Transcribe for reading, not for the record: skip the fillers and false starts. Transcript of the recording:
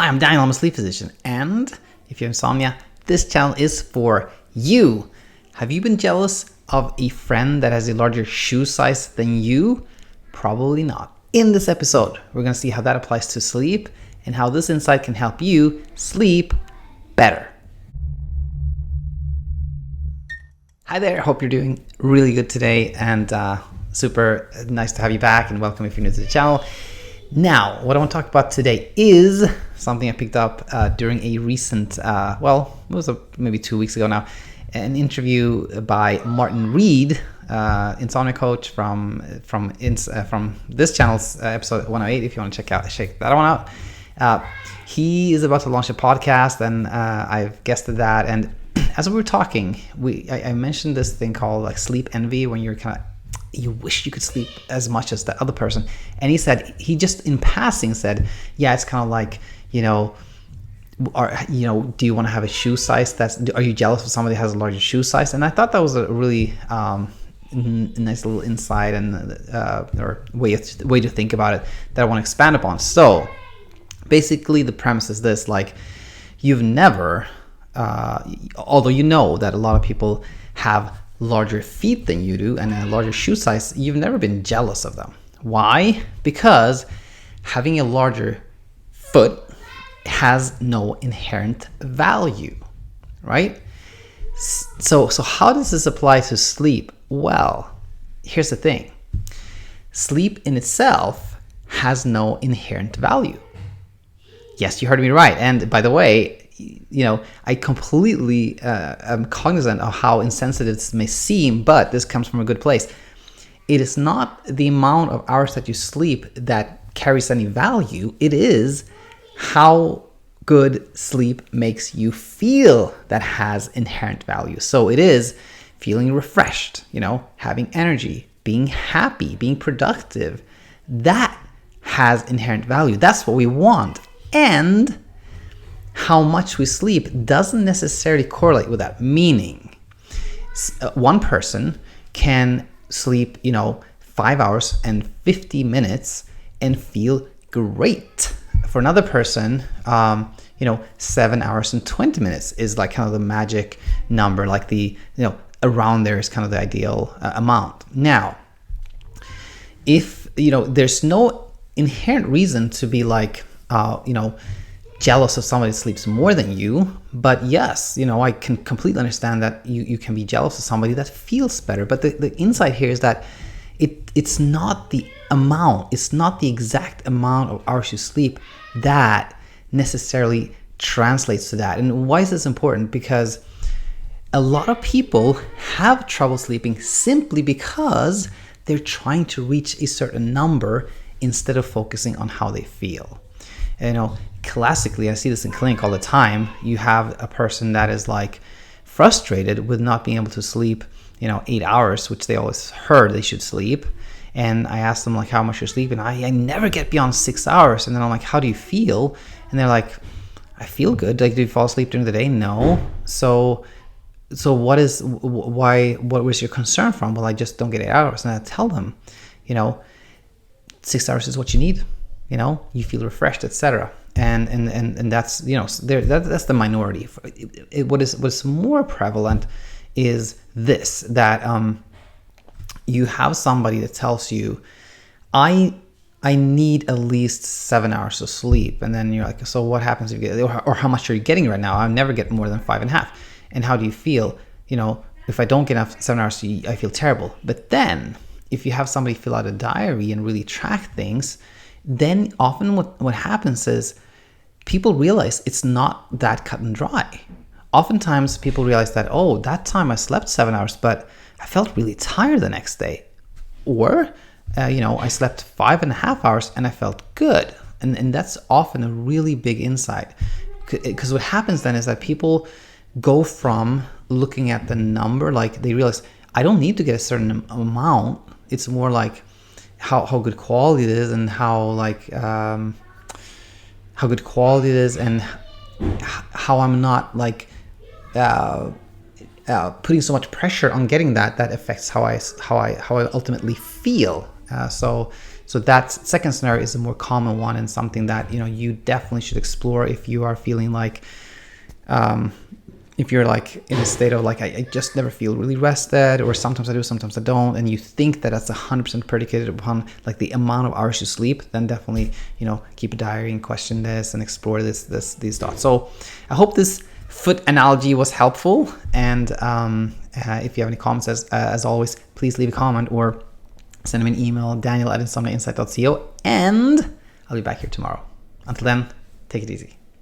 Hi, I'm Daniel. I'm a sleep physician. And if you have insomnia, this channel is for you. Have you been jealous of a friend that has a larger shoe size than you? Probably not. In this episode, we're going to see how that applies to sleep and how this insight can help you sleep better. Hi there. Hope you're doing really good today, and super nice to have you back, and welcome if you're new to the channel. Now, what I want to talk about today is something I picked up during a recent, maybe 2 weeks ago now, an interview by Martin Reed, Insomnia coach from this channel's episode 108. If you want to check that one out, he is about to launch a podcast, and I've guested that. And as we were talking, I mentioned this thing called like sleep envy, when you're kind of you wish you could sleep as much as the other person. And he just in passing said, yeah, it's kind of like, do you want to have a shoe size are you jealous of somebody that has a larger shoe size? And I thought that was a really nice little insight and or way to think about it that I want to expand upon. So basically the premise is this: like, you've never, although you know that a lot of people have larger feet than you do and a larger shoe size, you've never been jealous of them. Why? Because having a larger foot has no inherent value, right? So how does this apply to sleep? Well, here's the thing. Sleep in itself has no inherent value. Yes, you heard me right. And by the way, I completely am cognizant of how insensitive this may seem, but this comes from a good place. It is not the amount of hours that you sleep that carries any value. It is how good sleep makes you feel that has inherent value. So it is feeling refreshed, having energy, being happy, being productive. That has inherent value. That's what we want. And how much we sleep doesn't necessarily correlate with that. Meaning, one person can sleep, 5 hours and 50 minutes and feel great. For another person, 7 hours and 20 minutes is like kind of the magic number, like the, around there is kind of the ideal amount. Now, if, there's no inherent reason to be like, jealous of somebody that sleeps more than you, but yes, I can completely understand that you can be jealous of somebody that feels better. But the insight here is that it's not the amount, it's not the exact amount of hours you sleep that necessarily translates to that. And why is this important? Because a lot of people have trouble sleeping simply because they're trying to reach a certain number instead of focusing on how they feel. Classically, I see this in clinic all the time. You have a person that is like frustrated with not being able to sleep, 8 hours, which they always heard they should sleep. And I ask them like how much you're sleeping. I never get beyond 6 hours. And then I'm like, how do you feel? And they're like, I feel good. Like, do you fall asleep during the day? No. So what was your concern from? Well, I just don't get 8 hours. And I tell them, 6 hours is what you need. You feel refreshed, etc. And that's that's the minority. What's more prevalent is this, that you have somebody that tells you, I need at least 7 hours of sleep, and then you're like, so what happens if you get, or how much are you getting right now? I never get more than 5.5. And how do you feel? If I don't get enough 7 hours, I feel terrible. But then if you have somebody fill out a diary and really track things, then often what happens is people realize it's not that cut and dry. Oftentimes people realize that, that time I slept 7 hours, but I felt really tired the next day. Or, I slept 5.5 hours and I felt good. And that's often a really big insight. Because what happens then is that people go from looking at the number, like they realize, I don't need to get a certain amount. It's more like how good quality it is, and how good quality it is, and how I'm not like putting so much pressure on getting that affects how I ultimately feel. So So that second scenario is the more common one, and something that, you definitely should explore if you are feeling like, if you're like in a state of like, I just never feel really rested, or sometimes I do, sometimes I don't, and you think that that's 100% predicated upon like the amount of hours you sleep, then definitely, keep a diary and question this and explore these thoughts. So I hope this foot analogy was helpful. And if you have any comments, as always, please leave a comment or send me an email, daniel@insomniainsight.co, and I'll be back here tomorrow. Until then, take it easy.